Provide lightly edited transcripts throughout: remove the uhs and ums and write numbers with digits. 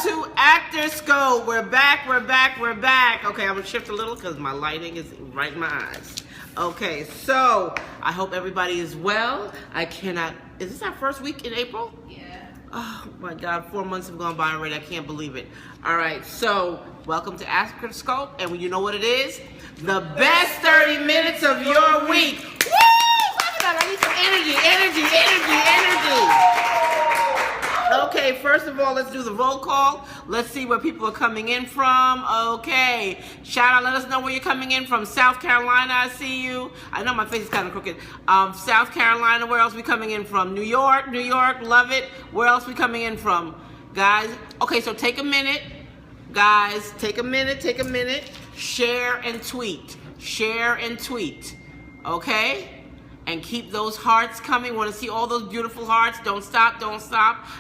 to ActorScope. We're back. Okay, I'm gonna shift a little because my lighting is right in my eyes. Okay, so I hope everybody is well. Is this our first week in April? Yeah. Oh my God, 4 months have gone by already. I can't believe it. All right, so welcome to ActorScope, and when you know what it is, the best 30 minutes of your week. Woo! I need some energy. Okay, first of all, let's do the roll call. Let's see where people are coming in from. Okay, shout out, let us know where you're coming in from. South Carolina, I see you. I know my face is kind of crooked. South Carolina, where else we coming in from? New York, love it. Where else we coming in from? Guys, okay, so take a minute. Guys, take a minute. Share and tweet. Okay? And keep those hearts coming. Want to see all those beautiful hearts? Don't stop.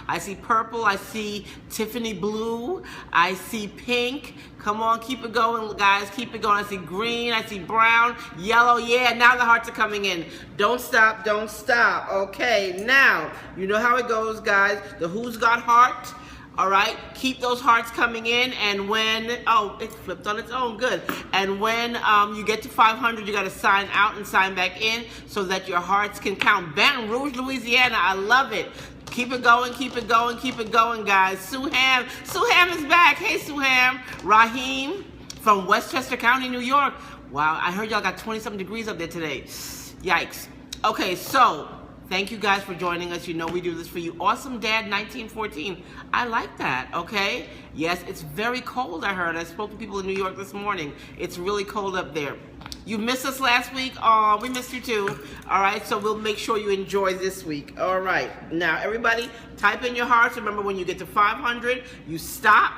I see purple. I see Tiffany blue. I see pink. Come on, keep it going, guys. Keep it going. I see green. I see brown, yellow. Yeah, now the hearts are coming in. Don't stop. Okay, now, you know how it goes, guys. The Who's Got Heart? All right, keep those hearts coming in, and when, it flipped on its own, good. And when you get to 500, you gotta sign out and sign back in so that your hearts can count. Baton Rouge, Louisiana, I love it. Keep it going, guys. Suham is back. Hey, Suham. Raheem from Westchester County, New York. Wow, I heard y'all got 20-something degrees up there today. Yikes. Okay, so, thank you guys for joining us. You know we do this for you. Awesome Dad 1914. I like that, okay? Yes, it's very cold, I heard. I spoke to people in New York this morning. It's really cold up there. You missed us last week. Oh, we missed you too. All right, so we'll make sure you enjoy this week. All right, now everybody type in your hearts. Remember, when you get to 500, you stop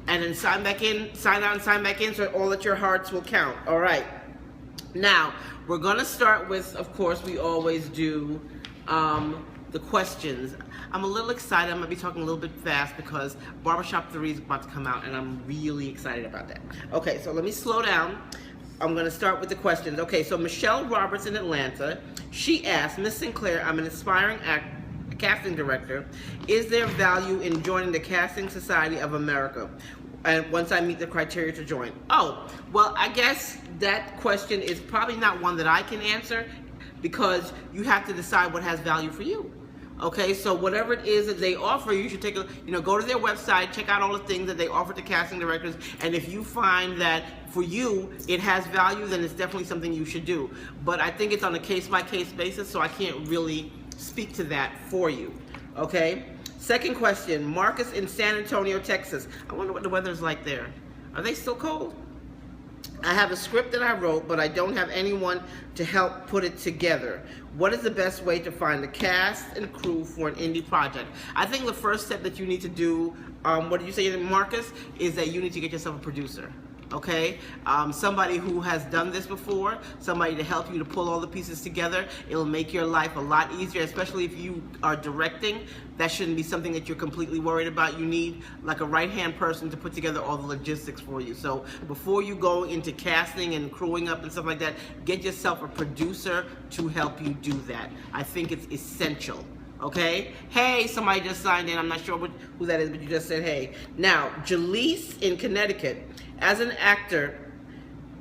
and then sign back in, sign out and sign back in so all of your hearts will count. All right. Now, we're gonna start with, of course, we always do the questions. I'm a little excited. I'm gonna be talking a little bit fast because Barbershop 3 is about to come out and I'm really excited about that. Okay, so let me slow down. I'm gonna start with the questions. Okay, so Michelle Roberts in Atlanta, she asked, Miss Sinclair, I'm an aspiring casting director. Is there value in joining the Casting Society of America? And once I meet the criteria to join? Oh, well, I guess that question is probably not one that I can answer, because you have to decide what has value for you. Okay, so whatever it is that they offer, you should go to their website, check out all the things that they offer to casting directors, and if you find that for you it has value, then it's definitely something you should do. But I think it's on a case-by-case basis, so I can't really speak to that for you. Okay? Second question, Marcus in San Antonio, Texas. I wonder what the weather's like there. Are they still cold? I have a script that I wrote, but I don't have anyone to help put it together. What is the best way to find the cast and crew for an indie project? I think the first step that you need to do, what did you say, Marcus, is that you need to get yourself a producer. Okay, somebody who has done this before, somebody to help you to pull all the pieces together. It'll make your life a lot easier, especially if you are directing. That shouldn't be something that you're completely worried about. You need like a right-hand person to put together all the logistics for you. So before you go into casting and crewing up and stuff like that, get yourself a producer to help you do that. I think it's essential. Okay? Hey, somebody just signed in. I'm not sure who that is, but you just said hey. Now, Jaleese in Connecticut. As an actor,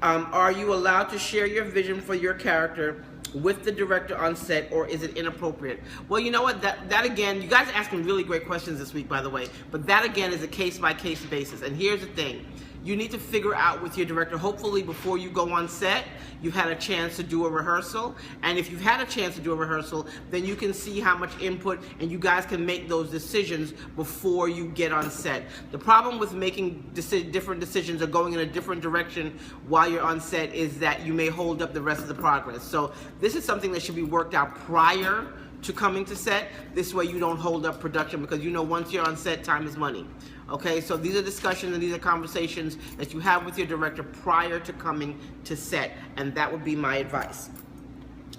are you allowed to share your vision for your character with the director on set, or is it inappropriate? Well, you know what, that again, you guys are asking really great questions this week, by the way, but that again is a case-by-case basis. And here's the thing. You need to figure out with your director, hopefully before you go on set, you've had a chance to do a rehearsal. And if you've had a chance to do a rehearsal, then you can see how much input, and you guys can make those decisions before you get on set. The problem with making different decisions or going in a different direction while you're on set is that you may hold up the rest of the progress. So this is something that should be worked out prior to coming to set. This way you don't hold up production, because you know once you're on set, time is money. Okay, so these are discussions and these are conversations that you have with your director prior to coming to set, and that would be my advice.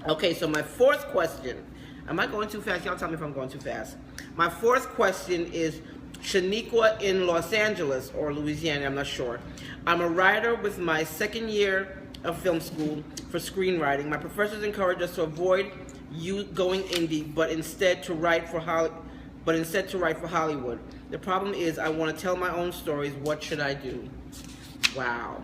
Okay, so my fourth question, am I going too fast? Y'all tell me if I'm going too fast. My fourth question is Shaniqua in Los Angeles or Louisiana, I'm not sure. I'm a writer with my second year of film school for screenwriting. My professors encourage us to avoid going indie, but instead to write for but instead to write for Hollywood. The problem is I want to tell my own stories. What should I do? Wow.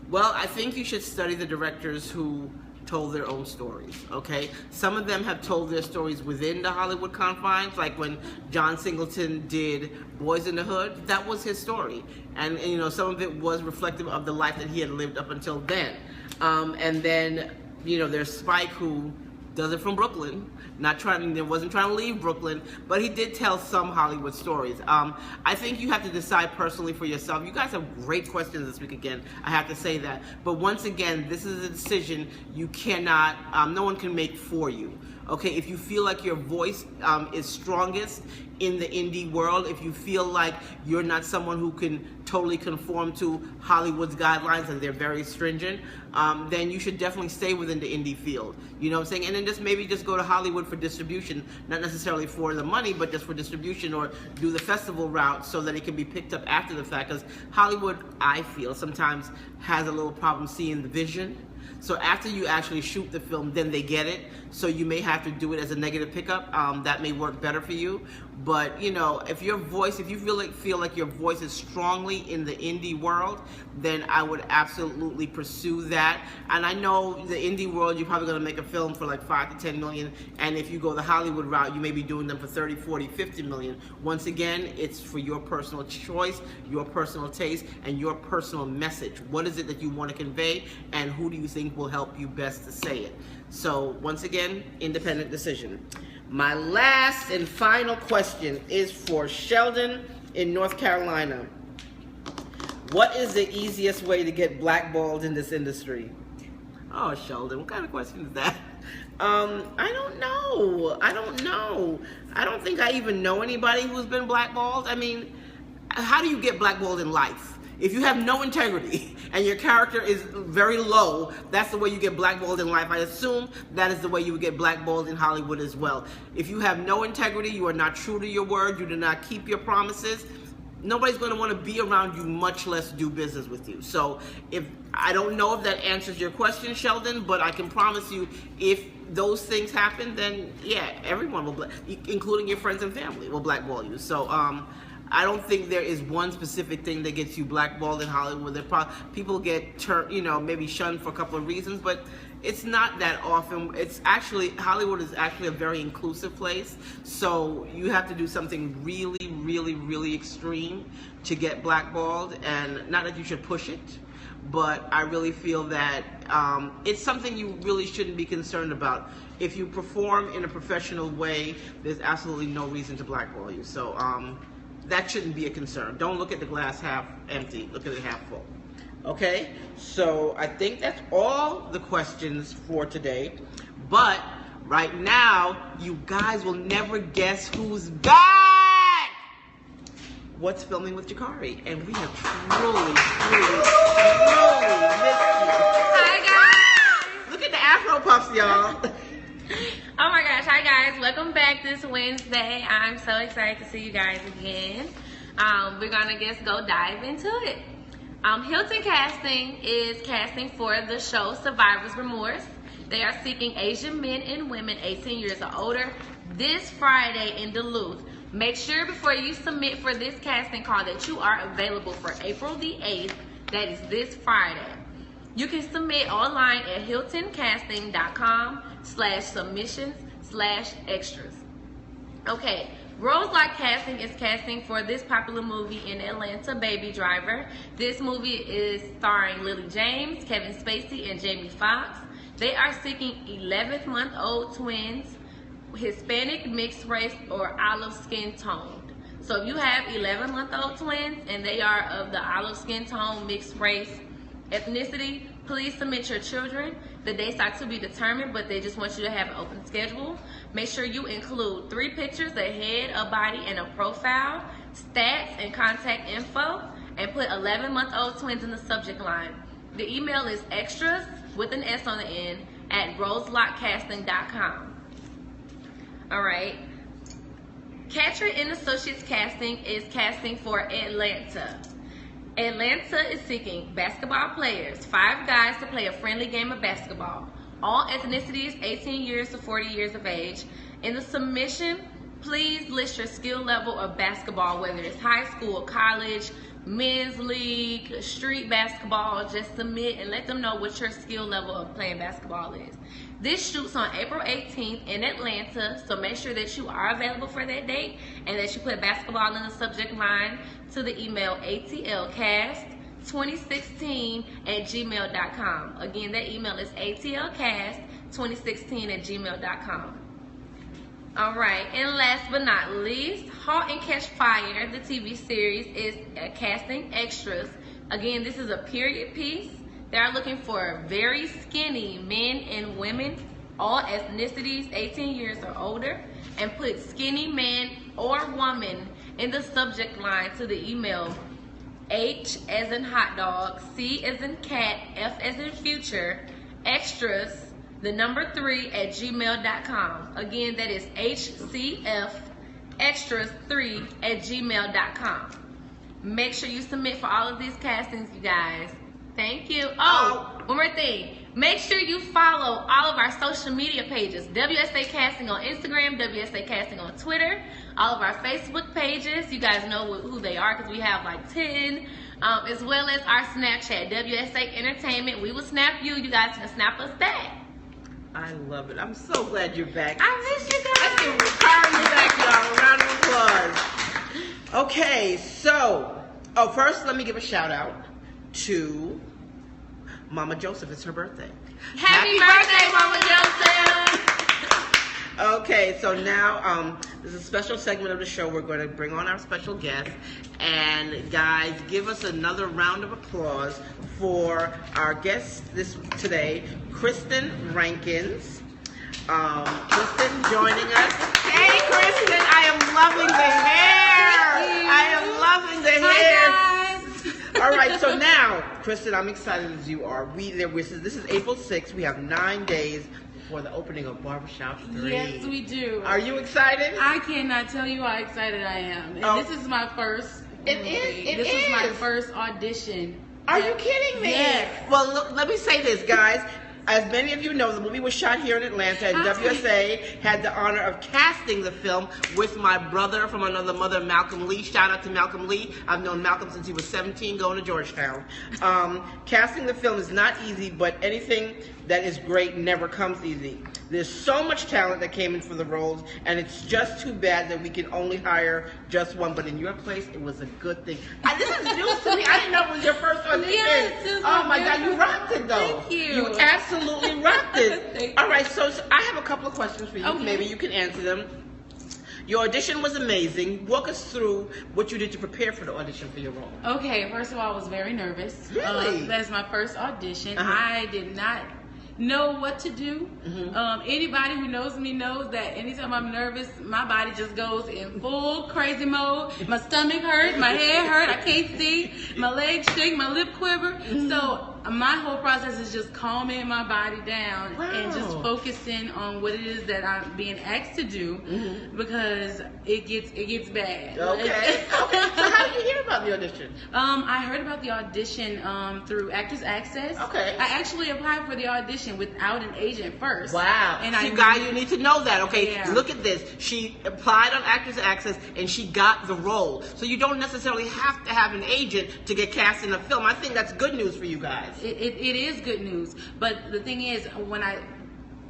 Well, I think you should study the directors who told their own stories, okay? Some of them have told their stories within the Hollywood confines, like when John Singleton did Boys in the Hood, that was his story. And you know, some of it was reflective of the life that he had lived up until then. And then, you know, there's Spike, who does it from Brooklyn, wasn't trying to leave Brooklyn, but he did tell some Hollywood stories. I think you have to decide personally for yourself. You guys have great questions this week again, I have to say that. But once again, this is a decision you cannot, no one can make for you. Okay, if you feel like your voice is strongest in the indie world, if you feel like you're not someone who can totally conform to Hollywood's guidelines and they're very stringent, then you should definitely stay within the indie field. You know what I'm saying? And then maybe just go to Hollywood for distribution, not necessarily for the money, but just for distribution, or do the festival route so that it can be picked up after the fact. Because Hollywood, I feel, sometimes has a little problem seeing the vision. So after you actually shoot the film, then they get it. So you may have to do it as a negative pickup. That may work better for you. But you know, if you feel like your voice is strongly in the indie world, then I would absolutely pursue that. And I know the indie world, you're probably going to make a film for like 5 to 10 million. And if you go the Hollywood route, you may be doing them for 30, 40, 50 million. Once again, it's for your personal choice, your personal taste, and your personal message. What is it that you want to convey, and who do you think will help you best to say it? So once again, independent decision. My last and final question is for Sheldon in North Carolina. What is the easiest way to get blackballed in this industry? Oh, Sheldon, what kind of question is that? I don't know. I don't think I even know anybody who's been blackballed. I mean, how do you get blackballed in life? If you have no integrity and your character is very low, that's the way you get blackballed in life. I assume that is the way you would get blackballed in Hollywood as well. If you have no integrity, you are not true to your word, you do not keep your promises, nobody's going to want to be around you, much less do business with you. So I don't know if that answers your question, Sheldon, but I can promise you, if those things happen, then yeah, everyone will, including your friends and family, will blackball you. So I don't think there is one specific thing that gets you blackballed in Hollywood. People get maybe shunned for a couple of reasons, but it's not that often. Hollywood is actually a very inclusive place, so you have to do something really, really, really extreme to get blackballed, and not that you should push it, but I really feel that it's something you really shouldn't be concerned about. If you perform in a professional way, there's absolutely no reason to blackball you. So that shouldn't be a concern. Don't look at the glass half empty, look at it half full. Okay, so I think that's all the questions for today. But right now, you guys will never guess who's back! What's Filming with Jakari? And we have truly missed you. Hi guys! Look at the Afro puffs, y'all. Oh my gosh, hi guys, welcome back this Wednesday. I'm so excited to see you guys again. We're gonna just go dive into it. Hilton Casting is casting for the show Survivor's Remorse. They are seeking Asian men and women 18 years or older this Friday in Duluth. Make sure before you submit for this casting call that you are available for April the 8th, that is this Friday. You can submit online at hiltoncasting.com/submissions/extras. Okay, Roselock Casting is casting for this popular movie in Atlanta, Baby Driver. This movie is starring Lily James, Kevin Spacey, and Jamie Foxx. They are seeking 11-month-old twins, Hispanic, mixed race, or olive skin toned. So if you have 11-month-old twins and they are of the olive skin tone, mixed race, ethnicity, please submit your children. The dates are to be determined, but they just want you to have an open schedule. Make sure you include 3 pictures, a head, a body, and a profile, stats, and contact info, and put 11-month-old twins in the subject line. The email is extras with an S on the end at roselockcasting.com. All right. Catcher and Associates Casting is casting for Atlanta. Atlanta is seeking basketball players, 5 guys to play a friendly game of basketball. All ethnicities 18 years to 40 years of age. In the submission, please list your skill level of basketball, whether it's high school, college, men's league, street basketball. Just submit and let them know what your skill level of playing basketball is. This shoots on April 18th in Atlanta, so make sure that you are available for that date and that you put basketball in the subject line to the email atlcast2016@gmail.com. Again, that email is atlcast2016@gmail.com. All right, and last but not least, Halt and Catch Fire, the TV series, is casting extras. Again, this is a period piece. They are looking for very skinny men and women, all ethnicities, 18 years or older, and put skinny man or woman in the subject line to the email H as in hot dog, C as in cat, F as in future, extras, the number 3@gmail.com. Again, that is HCF extras 3@gmail.com. Make sure you submit for all of these castings, you guys. Thank you. Oh, one more thing. Make sure you follow all of our social media pages. WSA Casting on Instagram, WSA Casting on Twitter, all of our Facebook pages. You guys know who they are because we have like 10. As well as our Snapchat, WSA Entertainment. We will snap you. You guys can snap us back. I love it. I'm so glad you're back. I miss you guys. Let's give Carly back, y'all. A round of applause. Okay, so, first let me give a shout out to Mama Joseph. It's her birthday. Happy birthday, Mama Joseph. Okay, so now this is a special segment of the show. We're going to bring on our special guest. And guys, give us another round of applause for our guest today, Kristen Rankins. Kristen joining us. Hey, Kristen, I am loving the hair. I am loving the hair. Hi, guys. All right, so now, Kristen, I'm excited as you are. This is April 6th. We have 9 days before the opening of Barbershop 3. Yes, we do. Are you excited? I cannot tell you how excited I am. And this is my first movie. This is my first audition. Are you kidding me? Yes. Well, look, let me say this, guys. As many of you know, the movie was shot here in Atlanta, and WSA had the honor of casting the film with my brother from another mother, Malcolm Lee. Shout out to Malcolm Lee. I've known Malcolm since he was 17, going to Georgetown. Casting the film is not easy, but anything that is great never comes easy. There's so much talent that came in for the roles, and it's just too bad that we can only hire just one. But in your place, it was a good thing. This is news to me. I didn't know it was your first audition. Yes, oh my God, you rocked it though. Thank you. You absolutely rocked it. Thank All right, so I have a couple of questions for you. Okay. Maybe you can answer them. Your audition was amazing. Walk us through what you did to prepare for the audition for your role. Okay, first of all, I was very nervous. Really? That's my first audition. Uh-huh. I did not know what to do. Anybody who knows me knows that anytime I'm nervous, my body just goes in full crazy mode. My stomach hurts, my head hurts, I can't see, my legs shake, my lip quiver. So my whole process is just calming my body down and just focusing on what it is that I'm being asked to do because it gets bad. Okay. So how did you hear about the audition? I heard about the audition through Actors Access. Okay. I actually applied for the audition without an agent first. Wow. And See, guys, you need to know that, okay? Yeah. Look at this. She applied on Actors Access and she got the role. So you don't necessarily have to have an agent to get cast in a film. I think that's good news for you guys. It is good news, but the thing is,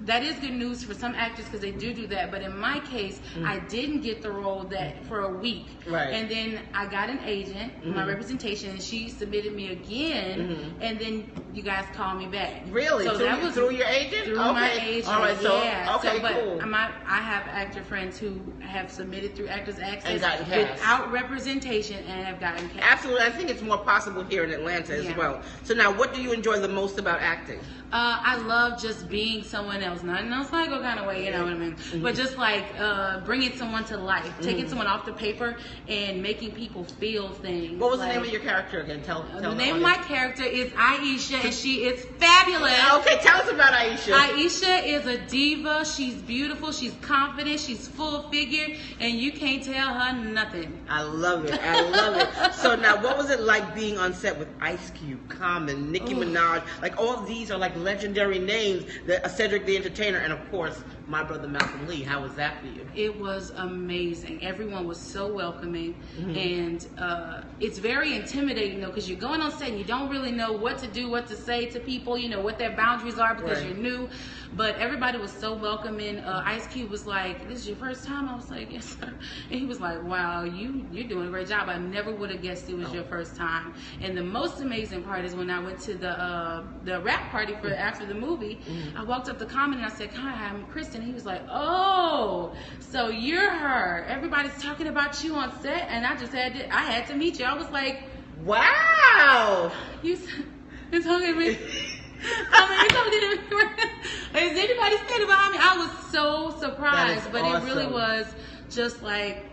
that is good news for some actors because they do that. But in my case, I didn't get the role for a week, and then I got an agent, my representation, and she submitted me again, and then you guys called me back. Really? So that was through your agent? Through my agent. All right. So But cool. I have actor friends who have submitted through Actors Access And gotten cast. without representation and have gotten cast. Absolutely. I think it's more possible here in Atlanta as well. So now, what do you enjoy the most about acting? I love just being someone else, not in a psycho kind of way, you know what I mean? But just like bringing someone to life, taking someone off the paper and making people feel things. What was the name of your character again? Tell the name of my character is Aisha, and she is fabulous. Okay, tell us about Aisha. Aisha is a diva. She's beautiful. She's confident. She's full figure, and you can't tell her nothing. I love it. I love it. So now, what was it like being on set with Ice Cube, Common, Nicki Minaj? Like all of these are like legendary names. Cedric the Entertainer, and of course My Brother Malcolm Lee. How was that for you? It was amazing. Everyone was so welcoming, and it's very intimidating though, because you're going on set and you don't really know what to do, what to say to people, you know, what their boundaries are because you're new. But everybody was so welcoming. Ice Cube was like, "This is your first time?" I was like, "Yes, sir." And he was like, "Wow, you're doing a great job. I never would have guessed it was your first time." And the most amazing part is when I went to the rap party for after the movie, I walked up to Common and I said, "Hi, I'm Kristen." He was like, "Oh, so you're her. Everybody's talking about you on set, and I had to meet you." I was like, "Wow, you're talking to me." I mean, you're talking to me. Is anybody standing behind me? I was so surprised, but awesome. It really was just like,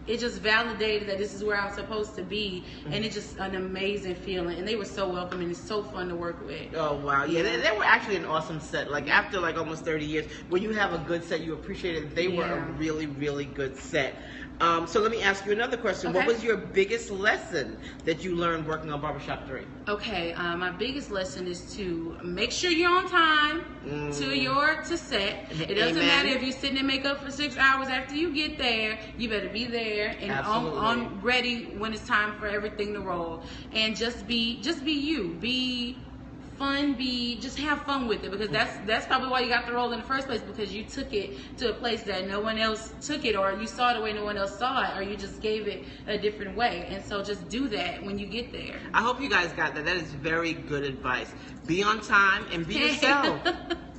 it just validated that this is where I'm supposed to be, and it's just an amazing feeling. And they were so welcoming. It's so fun to work with. Oh wow, yeah, they were actually an awesome set. Like after like almost 30 years, when you have a good set, you appreciate it. They were a really, really good set. So let me ask you another question. Okay. What was your biggest lesson that you learned working on Barbershop 3? Okay, my biggest lesson is to make sure you're on time to set. It doesn't matter if you're sitting in makeup for 6 hours after you get there. You better be there and on ready when it's time for everything to roll. And just be you. Be fun, just have fun with it, because that's probably why you got the role in the first place, because you took it to a place that no one else took it, or you saw it the way no one else saw it, or you just gave it a different way. And so just do that when you get there. I hope you guys got that. That is very good advice. Be on time and be yourself.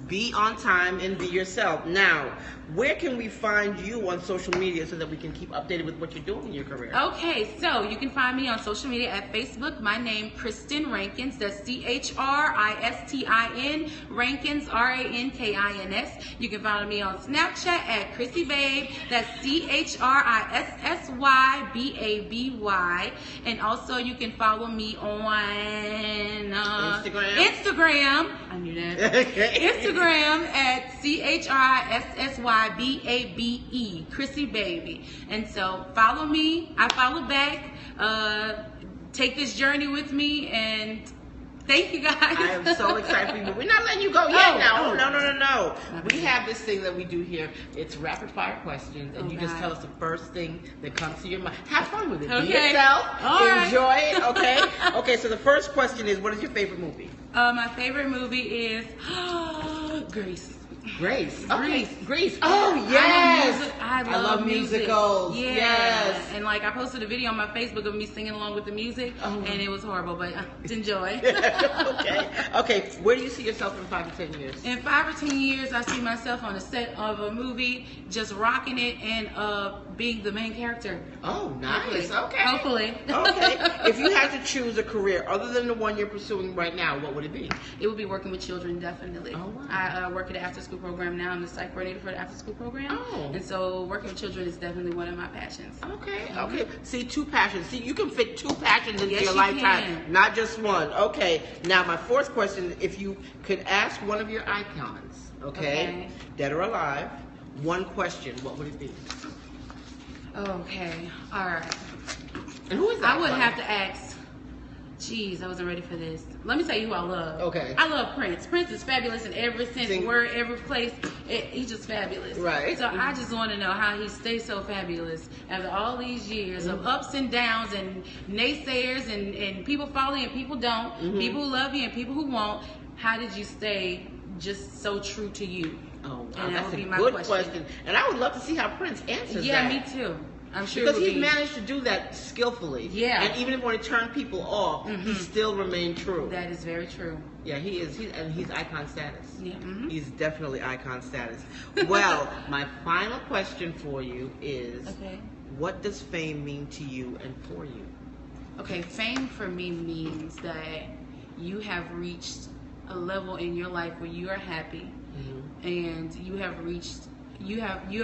Be on time and be yourself. Now, where can we find you on social media so that we can keep updated with what you're doing in your career? Okay, so you can find me on social media at Facebook. My name, Kristen Rankins. That's CHRISTIN, Rankins, RANKINS. You can follow me on Snapchat at Chrissy Babe. That's CHRISSYBABY. And also you can follow me on Instagram. I knew that. Instagram at CHRISSYBABE, Chrissy Baby. And so follow me, I follow back, take this journey with me, and thank you guys. I am so excited for you, but we're not letting you go yet now. No. We have this thing that we do here. It's rapid fire questions, and you just tell us the first thing that comes to your mind. Have fun with it. Be yourself. Enjoy it. Okay. Okay. So the first question is, what is your favorite movie? My favorite movie is Grease. Grease. Oh, yes. I love musicals. Yeah. Yes. And like I posted a video on my Facebook of me singing along with the music, and it was horrible, but enjoy. Okay. Where do you see yourself in 5 to 10 years? In 5 or 10 years, I see myself on a set of a movie, just rocking it and being the main character. Oh, nice. Hopefully. Okay. If you had to choose a career other than the one you're pursuing right now, what would it be? It would be working with children, definitely. Oh, wow. I work at the ActorScope program now. I'm the site coordinator for the ActorScope program. And so working with children is definitely one of my passions. Okay. See, 2 passions. See, you can fit 2 passions into your lifetime, not just one. Okay. Now, my fourth question, if you could ask one of your icons, dead or alive, one question, what would it be? Okay. All right. And who is that? I would have to ask. Jeez, I wasn't ready for this. Let me tell you who I love. Okay. I love Prince. Prince is fabulous in every sense, word, every place. He's just fabulous. Right. So I just want to know how he stays so fabulous after all these years of ups and downs and naysayers and people follow you and people don't, people who love you and people who won't. How did you stay just so true to you? Oh, and that's a good question. And I would love to see how Prince answers that. Yeah, me too. I'm sure because he managed to do that skillfully. Yeah. And even when he turned people off, he still remained true. That is very true. Yeah, he is. He's icon status. Yeah. He's definitely icon status. Well, my final question for you is, what does fame mean to you and for you? Okay, fame for me means that you have reached a level in your life where you are happy, and you have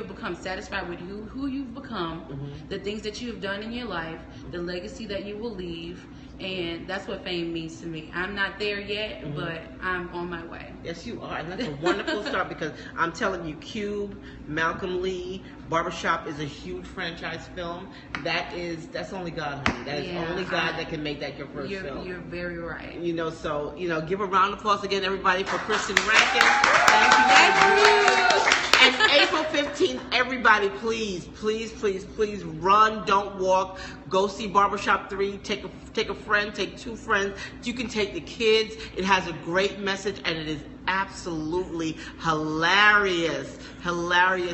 become satisfied with who you've become, the things that you have done in your life, the legacy that you will leave, and that's what fame means to me. I'm not there yet, but I'm on my way. Yes, you are, and that's a wonderful start, because I'm telling you, Cube, Malcolm Lee, Barbershop is a huge franchise film. That's only God, honey. That is only God that can make that your first film. You're very right. So give a round of applause again, everybody, for Kristen Rankins. Thank you. And April 15th, everybody, please run, don't walk. Go see Barbershop 3. Take a friend, take 2 friends. You can take the kids. It has a great message, and it is absolutely hilarious.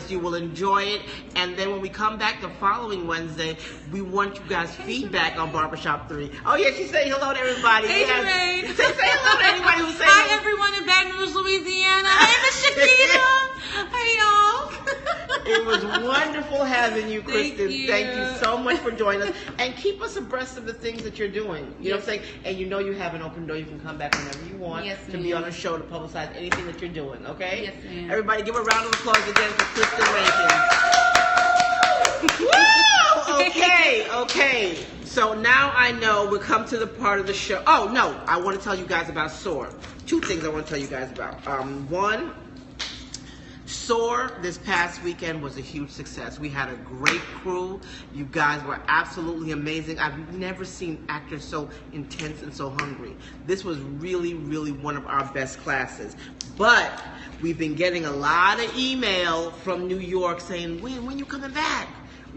You will enjoy it. And then when we come back the following Wednesday, we want you guys' feedback on Barbershop 3. Oh yeah, she's saying hello to everybody. Hey, Yes. Jermaine. Say hello to anybody who's saying Hi, hello. everyone in Baton Rouge, Louisiana. Hey, Miss Shakita. Hey, y'all. It was wonderful having you, Thank Kristen. you. Thank you so much for joining us. And keep us abreast of the things that you're doing. You know what I'm saying? And you know you have an open door. You can come back whenever you want Yes, to be ma'am. on a show to publicize anything that you're doing, okay? Yes, ma'am. Everybody give a round of applause again for Kristen Rankin. Woo! Okay. So now I know we'll come to the part of the show. Oh, no. I want to tell you guys about SOAR. 2 things I want to tell you guys about. One, SOAR this past weekend was a huge success. We had a great crew. You guys were absolutely amazing. I've never seen actors so intense and so hungry. This was really, really one of our best classes. But we've been getting a lot of email from New York saying, when you coming back?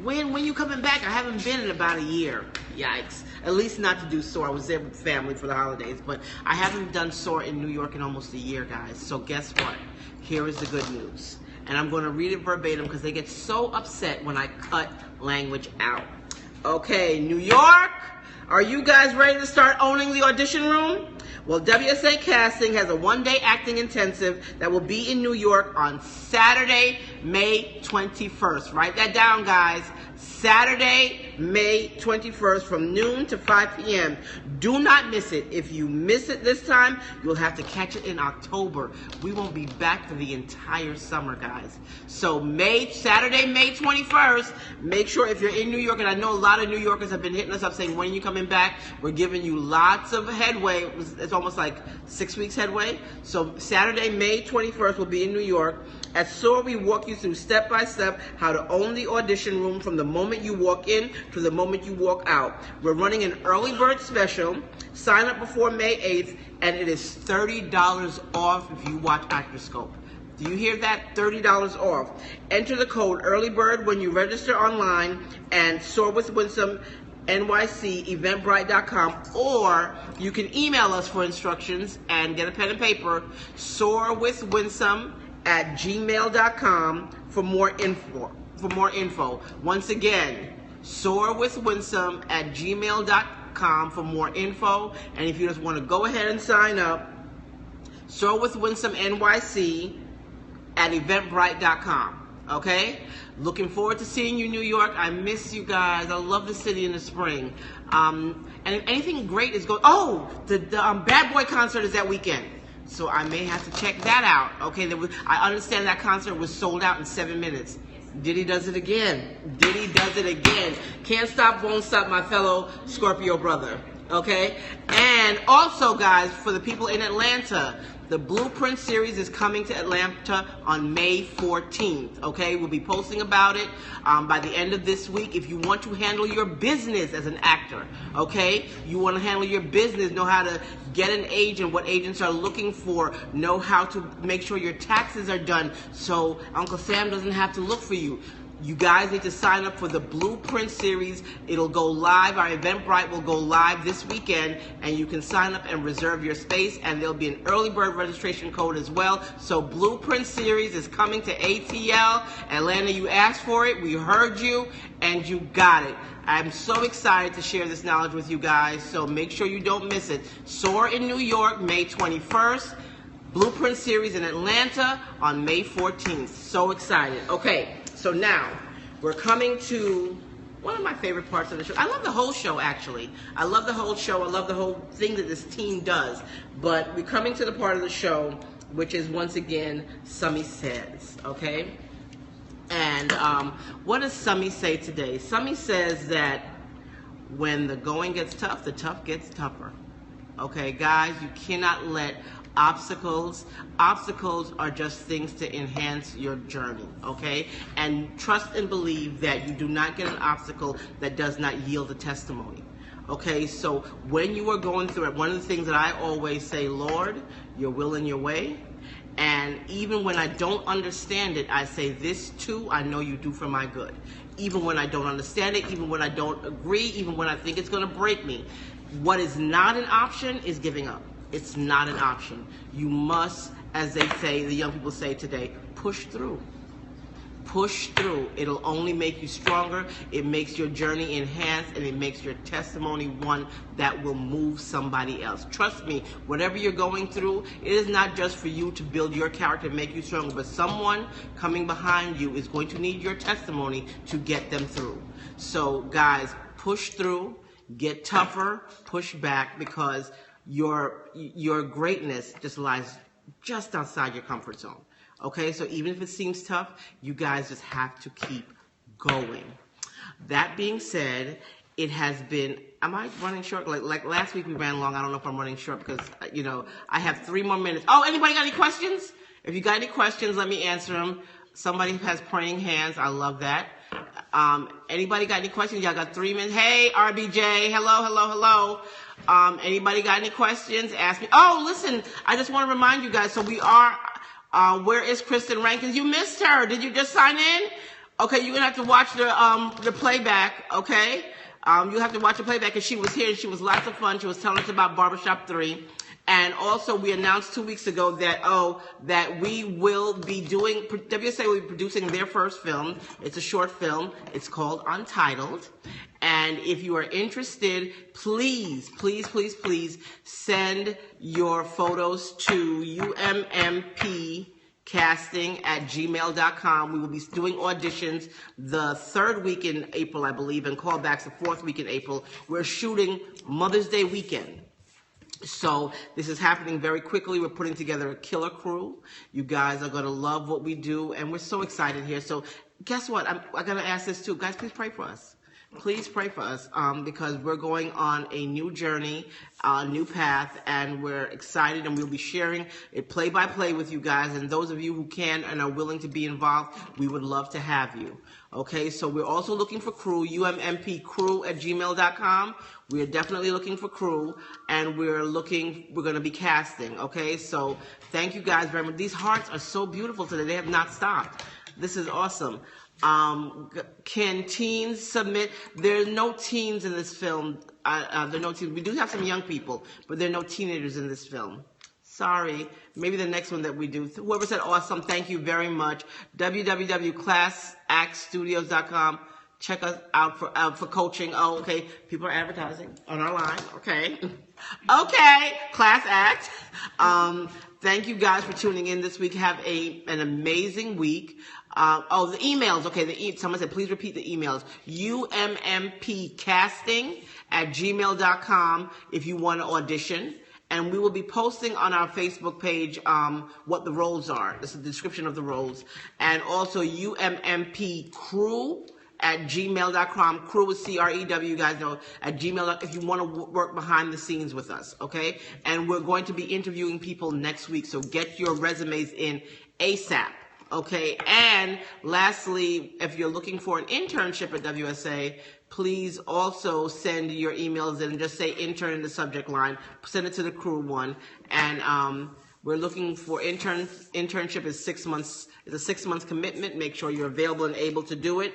When you coming back? I haven't been in about a year. Yikes. At least not to do SOAR. I was there with family for the holidays. But I haven't done SOAR in New York in almost a year, guys. So guess what? Here is the good news. And I'm going to read it verbatim because they get so upset when I cut language out. Okay, New York, are you guys ready to start owning the audition room? Well, WSA Casting has a 1-day acting intensive that will be in New York on Saturday, May 21st. Write that down, guys. Saturday, May 21st from noon to 5 p.m. Do not miss it. If you miss it this time, you'll have to catch it in October. We won't be back for the entire summer, guys. So Saturday, May 21st, make sure if you're in New York, and I know a lot of New Yorkers have been hitting us up saying, when are you coming back? We're giving you lots of headway. It's almost like 6 weeks headway. So Saturday, May 21st will be in New York. At SOAR, we walk you through step by step how to own the audition room from the moment you walk in to the moment you walk out. We're running an early bird special. Sign up before May 8th, and it is $30 off if you watch ActorScope. Do you hear that? $30 off. Enter the code EARLYBIRD when you register online and SOAR with Winsome NYC eventbrite.com, or you can email us for instructions and get a pen and paper, soarwithwinsome@gmail.com for more info. Once again, soarwithwinsome@gmail.com for more info. And if you just want to go ahead and sign up, Soar with Winsome NYC at eventbrite.com. Okay? Looking forward to seeing you, New York. I miss you guys. I love the city in the spring. And if anything great is going, the Bad Boy concert is that weekend. So I may have to check that out. Okay, I understand that concert was sold out in 7 minutes. Diddy does it again. Can't stop, won't stop, my fellow Scorpio brother. Okay? And also, guys, for the people in Atlanta, the Blueprint series is coming to Atlanta on May 14th, okay? We'll be posting about it by the end of this week. If you want to handle your business as an actor, okay? You want to handle your business, know how to get an agent, what agents are looking for, know how to make sure your taxes are done so Uncle Sam doesn't have to look for you. You guys need to sign up for the Blueprint series. It'll go live. Our Eventbrite will go live this weekend, and you can sign up and reserve your space, and there'll be an early bird registration code as well. So Blueprint series is coming to ATL. Atlanta, you asked for it. We heard you, and you got it. I'm so excited to share this knowledge with you guys, so make sure you don't miss it. SOAR in New York, May 21st. Blueprint series in Atlanta on May 14th. So excited. Okay. So now, we're coming to one of my favorite parts of the show. I love the whole show, actually. I love the whole show. I love the whole thing that this team does. But we're coming to the part of the show, which is, once again, Summy Says, okay? And what does Summy say today? Summy says that when the going gets tough, the tough gets tougher. Okay, guys, you cannot let obstacles are just things to enhance your journey, okay? And trust and believe that you do not get an obstacle that does not yield a testimony, okay? So when you are going through it, one of the things that I always say, Lord, your will and your way, And even when I don't understand it, I say, this too, I know you do for my good. Even when I don't understand it, even when I don't agree, even when I think it's going to break me. What is not an option is giving up. It's not an option. You must, as they say, the young people say today, push through. Push through. It'll only make you stronger. It makes your journey enhanced, and it makes your testimony one that will move somebody else. Trust me, whatever you're going through, it is not just for you to build your character and make you stronger, but someone coming behind you is going to need your testimony to get them through. So guys, push through, get tougher, push back, because your greatness just lies just outside your comfort zone. Okay, so even if it seems tough, you guys just have to keep going. That being said, it has been, am I running short? Like last week we ran long. I don't know if I'm running short because, you know, I have 3 more minutes. Oh, anybody got any questions? If you got any questions, let me answer them. Somebody has praying hands. I love that. Anybody got any questions? Y'all got 3 minutes. Hey, RBJ. Hello. Anybody got any questions? Ask me. Oh, listen, I just want to remind you guys. So we are, where is Kristen Rankins? You missed her. Did you just sign in? Okay, you're going to have to watch the playback, okay? You have to watch the playback, because she was here and she was lots of fun. She was telling us about Barbershop 3. And also, we announced 2 weeks ago that, that we will be doing, WSA will be producing their first film. It's a short film. It's called Untitled. And if you are interested, please send your photos to ummppcasting@gmail.com. We will be doing auditions the 3rd week in April, I believe, and callbacks the 4th week in April. We're shooting Mother's Day weekend. So this is happening very quickly. We're putting together a killer crew. You guys are going to love what we do, and we're so excited here. So guess what? I'm going to ask this too. Guys, please pray for us. Please pray for us, because we're going on a new journey, a new path, and we're excited, and we'll be sharing it play by play with you guys. And those of you who can and are willing to be involved, we would love to have you. Okay, so we're also looking for crew, ummppcrew@gmail.com. We are definitely looking for crew, and we're going to be casting. Okay, so thank you guys very much. These hearts are so beautiful today. They have not stopped. This is awesome. Can teens submit? There are no teens in this film. There are no teens. We do have some young people, but there are no teenagers in this film. Sorry. Maybe the next one that we do. Whoever said awesome, thank you very much. www.classactstudios.com. Check us out for coaching. Oh, okay. People are advertising on our line. Okay. Okay. Class Act. Thank you guys for tuning in this week. Have an amazing week. The emails. Okay, someone said, please repeat the emails. ummppcasting@gmail.com if you want to audition. And we will be posting on our Facebook page what the roles are. This is the description of the roles. And also ummppcrew@gmail.com. Crew is C-R-E-W, you guys know, at gmail.com if you want to work behind the scenes with us, okay? And we're going to be interviewing people next week, so get your resumes in ASAP, okay? And lastly, if you're looking for an internship at WSA, please also send your emails in and just say intern in the subject line. Send it to the crew one. And we're looking for internship is 6 months. It's a 6-month commitment. Make sure you're available and able to do it.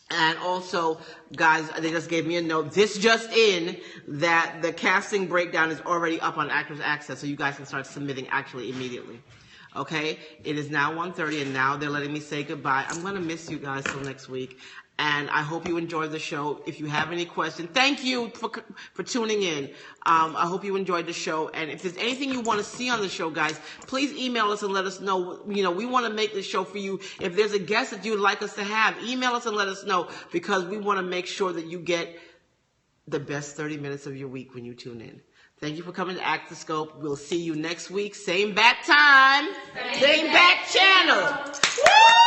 And also, guys, they just gave me a note. This just in, that the casting breakdown is already up on Actors Access, so you guys can start submitting actually immediately. Okay? It is now 1:30, and now they're letting me say goodbye. I'm going to miss you guys till next week. And I hope you enjoyed the show. If you have any questions, thank you for tuning in. I hope you enjoyed the show. And if there's anything you want to see on the show, guys, please email us and let us know. You know, we want to make this show for you. If there's a guest that you'd like us to have, email us and let us know, because we want to make sure that you get the best 30 minutes of your week when you tune in. Thank you for coming to ActorScope. We'll see you next week. Same bat time, same bat channel. Woo!